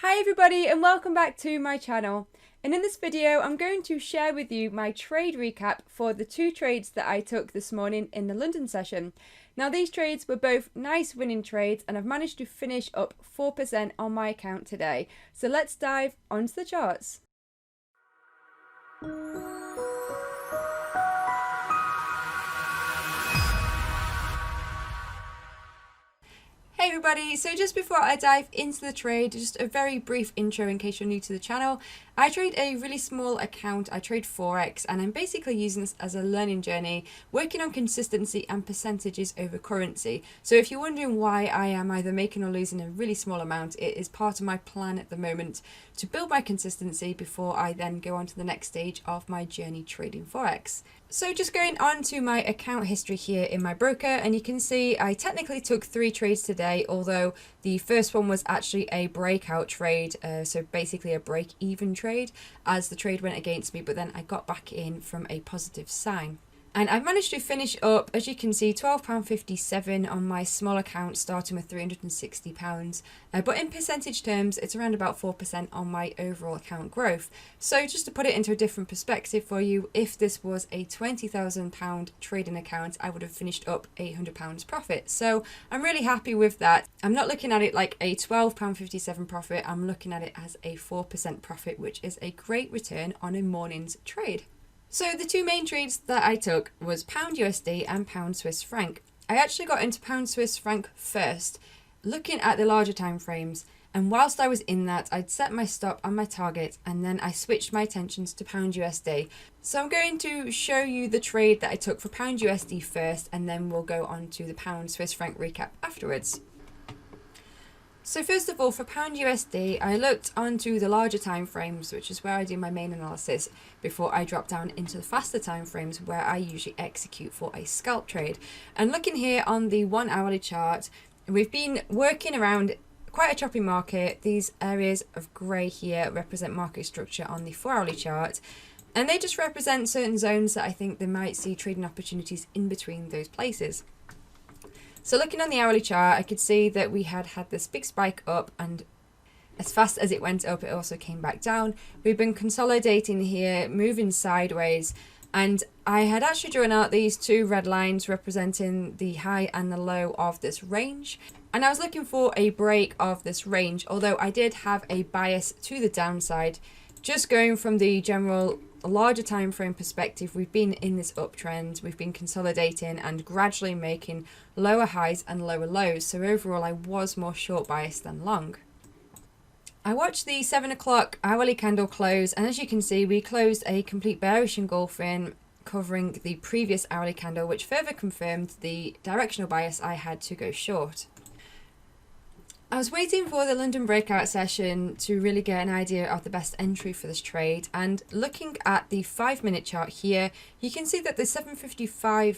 Hi everybody and welcome back to my channel. And in this video I'm going to share with you my trade recap for the two trades that I took this morning in the London session. Now these trades were both nice winning trades and I've managed to finish up 4% on my account today. So let's dive onto the charts. Hey everybody, so just before I dive into the trade, just a very brief intro in case you're new to the channel. I trade a really small account, I trade Forex, and I'm basically using this as a learning journey, working on consistency and percentages over currency. So if you're wondering why I am either making or losing a really small amount, it is part of my plan at the moment to build my consistency before I then go on to the next stage of my journey trading Forex. So just going on to my account history here in my broker, and you can see I technically took 3 trades today, although the first one was actually a breakout trade, so basically a break-even trade, as the trade went against me, but then I got back in from a positive sign. And I've managed to finish up, as you can see, £12.57 on my small account, starting with £360. But in percentage terms, it's around about 4% on my overall account growth. So just to put it into a different perspective for you, if this was a £20,000 trading account, I would have finished up £800 profit. So I'm really happy with that. I'm not looking at it like a £12.57 profit. I'm looking at it as a 4% profit, which is a great return on a morning's trade. So the two main trades that I took was pound USD and pound Swiss franc. I actually got into pound Swiss franc first, looking at the larger time frames, and whilst I was in that, I'd set my stop and my target, and then I switched my attentions to pound USD. So I'm going to show you the trade that I took for pound USD first, and then we'll go on to the pound Swiss franc recap afterwards. So first of all, for pound USD, I looked onto the larger time frames, which is where I do my main analysis, before I drop down into the faster time frames where I usually execute for a scalp trade. And looking here on the 1 hourly chart, we've been working around quite a choppy market. These areas of grey here represent market structure on the 4 hourly chart, and they just represent certain zones that I think they might see trading opportunities in between those places. So looking on the hourly chart, I could see that we had this big spike up, and as fast as it went up, it also came back down. We've been consolidating here, moving sideways, and I had actually drawn out these two red lines representing the high and the low of this range. And I was looking for a break of this range, although I did have a bias to the downside. Just going from the general larger time frame perspective, we've been in this uptrend, we've been consolidating and gradually making lower highs and lower lows. So overall, I was more short biased than long. I watched the 7 o'clock hourly candle close, and as you can see, we closed a complete bearish engulfing, covering the previous hourly candle, which further confirmed the directional bias I had to go short. I was waiting for the London breakout session to really get an idea of the best entry for this trade, and looking at the 5-minute chart here, you can see that the 7:55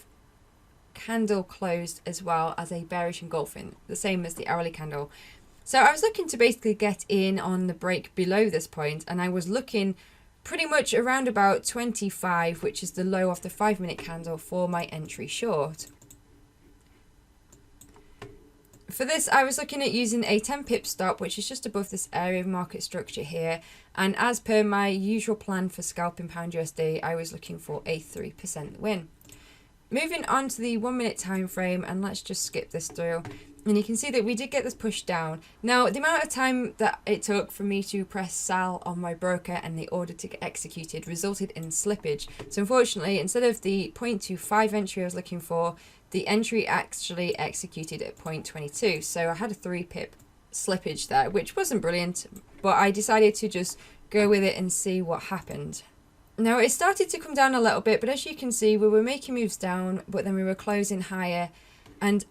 candle closed as well as a bearish engulfing, the same as the hourly candle. So I was looking to basically get in on the break below this point, and I was looking pretty much around about 25, which is the low of the 5-minute candle, for my entry short. For this, I was looking at using a 10 pip stop, which is just above this area of market structure here. And as per my usual plan for scalping pound USD, I was looking for a 3% win. Moving on to the 1 minute time frame, and let's just skip this through. And you can see that we did get this push down. Now, the amount of time that it took for me to press sell on my broker and the order to get executed resulted in slippage. So unfortunately, instead of the 0.25 entry I was looking for, the entry actually executed at 0.22. So I had a 3 pip slippage there, which wasn't brilliant, but I decided to just go with it and see what happened. Now, it started to come down a little bit, but as you can see, we were making moves down, but then we were closing higher. And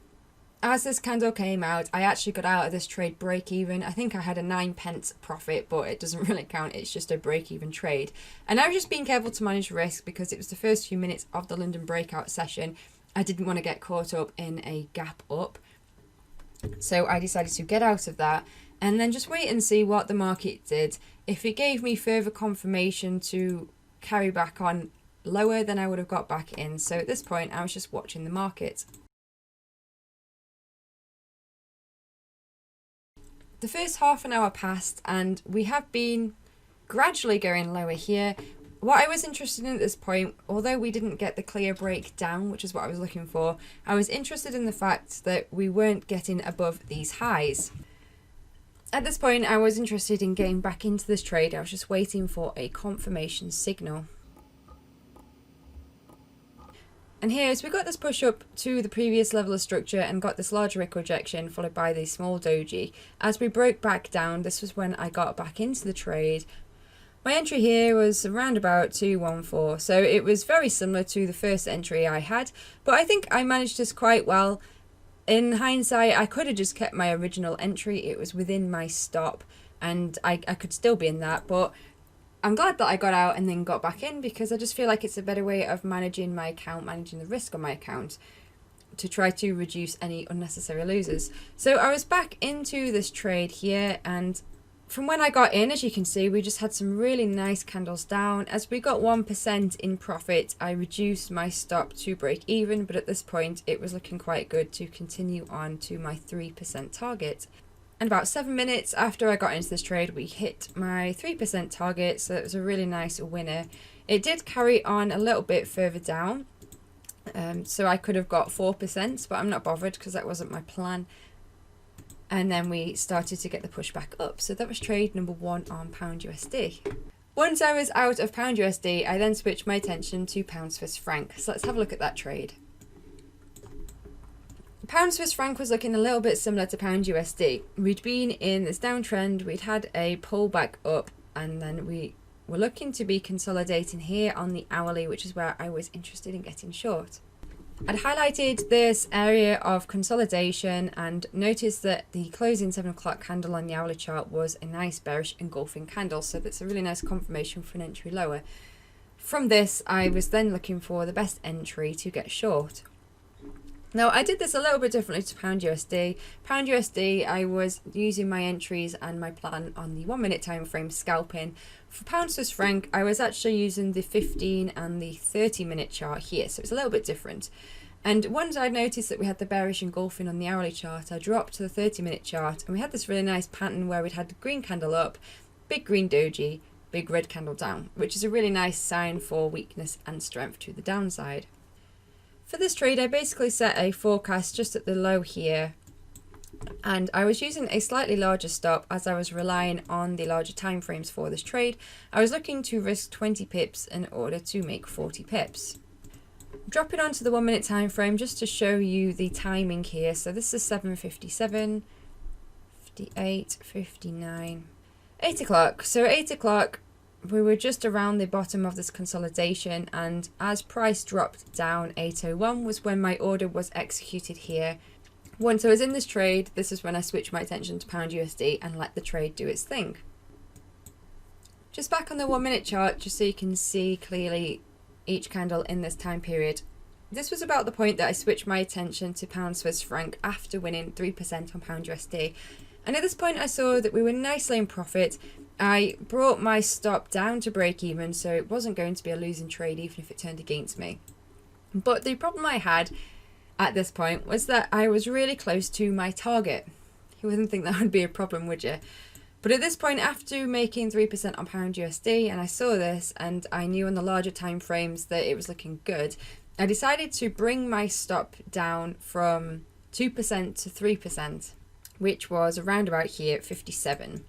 as this candle came out, I actually got out of this trade break even. I think I had a 9p profit, but it doesn't really count. It's just a break even trade. And I was just being careful to manage risk because it was the first few minutes of the London breakout session. I didn't want to get caught up in a gap up. So I decided to get out of that and then just wait and see what the market did. If it gave me further confirmation to carry back on lower, then I would have got back in. So at this point, I was just watching the market. The first half an hour passed and we have been gradually going lower here. What I was interested in at this point, although we didn't get the clear breakdown, which is what I was looking for, I was interested in the fact that we weren't getting above these highs. At this point, I was interested in getting back into this trade. I was just waiting for a confirmation signal. And here, as we got this push up to the previous level of structure and got this large wick rejection followed by the small doji, as we broke back down, this was when I got back into the trade. My entry here was around about 214, so it was very similar to the first entry I had, but I think I managed this quite well. In hindsight, I could have just kept my original entry. It was within my stop and I could still be in that, but I'm glad that I got out and then got back in, because I just feel like it's a better way of managing my account, managing the risk on my account, to try to reduce any unnecessary losers. So I was back into this trade here, and from when I got in, as you can see, we just had some really nice candles down. As we got 1% in profit, I reduced my stop to break even, but at this point it was looking quite good to continue on to my 3% target. And about 7 minutes after I got into this trade, we hit my 3% target, so it was a really nice winner. It did carry on a little bit further down, so I could have got 4%, but I'm not bothered because that wasn't my plan. And then we started to get the push back up. So that was trade number 1 on pound USD. Once I was out of pound USD, I then switched my attention to pound Swiss franc. So let's have a look at that trade. Pound Swiss franc was looking a little bit similar to pound USD. We'd been in this downtrend, we'd had a pullback up, and then we were looking to be consolidating here on the hourly, which is where I was interested in getting short. I'd highlighted this area of consolidation and noticed that the closing 7 o'clock candle on the hourly chart was a nice bearish engulfing candle, so that's a really nice confirmation for an entry lower. From this, I was then looking for the best entry to get short. Now, I did this a little bit differently to pound USD. Pound USD, I was using my entries and my plan on the 1 minute time frame scalping. For pound Swiss franc, I was actually using the 15 and the 30 minute chart here, so it's a little bit different. And once I noticed that we had the bearish engulfing on the hourly chart, I dropped to the 30 minute chart, and we had this really nice pattern where we'd had the green candle up, big green doji, big red candle down, which is a really nice sign for weakness and strength to the downside. For this trade, I basically set a forecast just at the low here, and I was using a slightly larger stop as I was relying on the larger time frames for this trade. I was looking to risk 20 pips in order to make 40 pips. Dropping onto the 1 minute time frame just to show you the timing here. So this is 7:57, 58, 59, 8 o'clock. So at 8 o'clock, we were just around the bottom of this consolidation, and as price dropped down, 8:01 was when my order was executed here. Once I was in this trade, this is when I switched my attention to pound USD and let the trade do its thing. Just back on the 1 minute chart, just so you can see clearly each candle in this time period. This was about the point that I switched my attention to pound Swiss franc after winning 3% on pound USD. And at this point I saw that we were nicely in profit. I brought my stop down to break even, so it wasn't going to be a losing trade even if it turned against me. But the problem I had at this point was that I was really close to my target. You wouldn't think that would be a problem, would you? But at this point, after making 3% on pound USD, and I saw this and I knew on the larger time frames that it was looking good, I decided to bring my stop down from 2% to 3%, which was around about here at 57.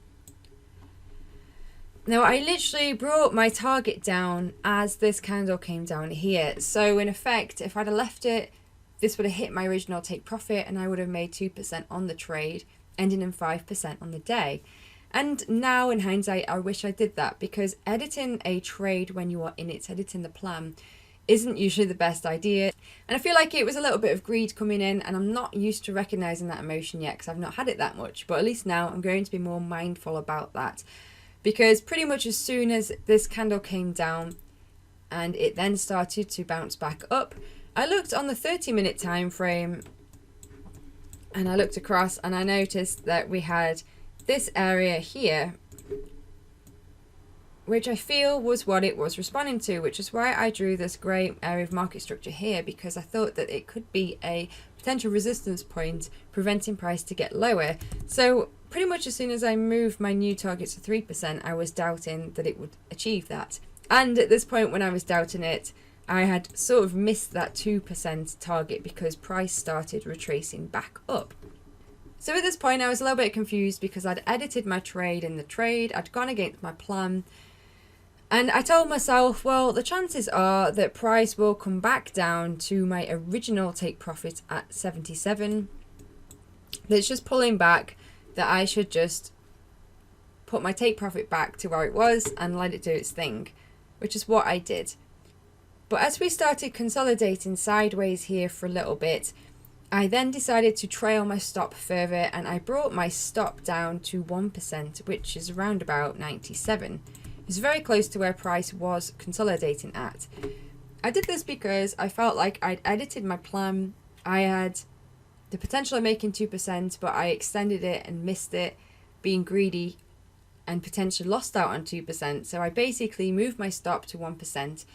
Now, I literally brought my target down as this candle came down here. So in effect, if I'd have left it, this would have hit my original take profit and I would have made 2% on the trade, ending in 5% on the day. And now in hindsight, I wish I did that, because editing a trade when you are in it, editing the plan, isn't usually the best idea. And I feel like it was a little bit of greed coming in, and I'm not used to recognizing that emotion yet because I've not had it that much. But at least now I'm going to be more mindful about that, because pretty much as soon as this candle came down and it then started to bounce back up, I looked on the 30-minute time frame and I looked across and I noticed that we had this area here, which I feel was what it was responding to, which is why I drew this grey area of market structure here, because I thought that it could be a potential resistance point preventing price to get lower. So pretty much as soon as I moved my new target to 3%, I was doubting that it would achieve that. And at this point when I was doubting it, I had sort of missed that 2% target because price started retracing back up. So at this point I was a little bit confused because I'd edited my trade in the trade, I'd gone against my plan, and I told myself, well, the chances are that price will come back down to my original take profit at 77. That it's just pulling back, that I should just put my take profit back to where it was and let it do its thing, which is what I did. But as we started consolidating sideways here for a little bit, I then decided to trail my stop further, and I brought my stop down to 1%, which is around about 97. It's very close to where price was consolidating at. I did this because I felt like I'd edited my plan. I had the potential of making 2%, but I extended it and missed it, being greedy, and potentially lost out on 2%. So I basically moved my stop to 1%.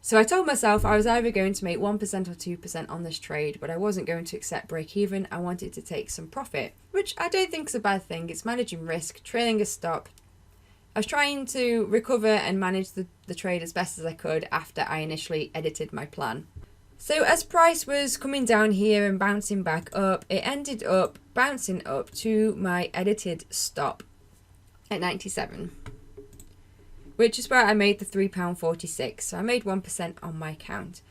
So I told myself I was either going to make 1% or 2% on this trade, but I wasn't going to accept break even. I wanted to take some profit, which I don't think is a bad thing. It's managing risk, trailing a stop. I was trying to recover and manage the trade as best as I could after I initially edited my plan. So as price was coming down here and bouncing back up, it ended up bouncing up to my edited stop at 97. Which is where I made the £3.46, so I made 1% on my account.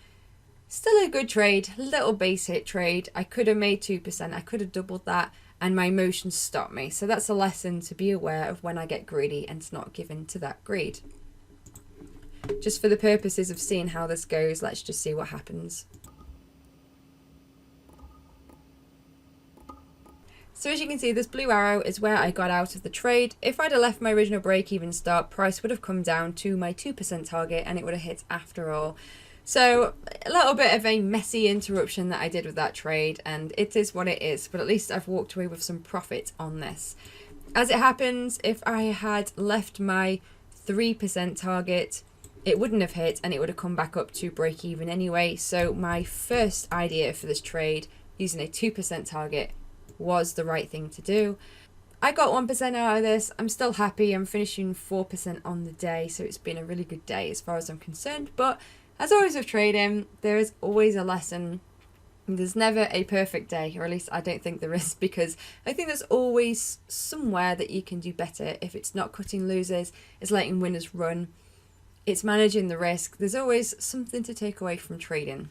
Still a good trade, little base hit trade. I could have made 2%, I could have doubled that, and my emotions stopped me. So that's a lesson to be aware of when I get greedy and to not give in to that greed. Just for the purposes of seeing how this goes, let's just see what happens. So as you can see, this blue arrow is where I got out of the trade. If I'd have left my original break-even stop, price would have come down to my 2% target and it would have hit after all. So a little bit of a messy interruption that I did with that trade, and it is what it is, but at least I've walked away with some profit on this. As it happens, if I had left my 3% target, it wouldn't have hit and it would have come back up to break even anyway. So my first idea for this trade, using a 2% target, was the right thing to do. I got 1% out of this. I'm still happy. I'm finishing 4% on the day, so it's been a really good day as far as I'm concerned. But as always with trading, there is always a lesson. There's never a perfect day, or at least I don't think there is, because I think there's always somewhere that you can do better. If it's not cutting losers, it's letting winners run, it's managing the risk. There's always something to take away from trading.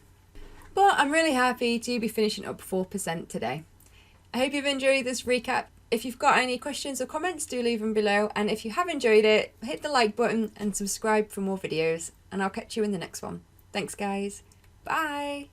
But I'm really happy to be finishing up 4% today. I hope you've enjoyed this recap. If you've got any questions or comments, do leave them below. And if you have enjoyed it, hit the like button and subscribe for more videos. And I'll catch you in the next one. Thanks, guys. Bye.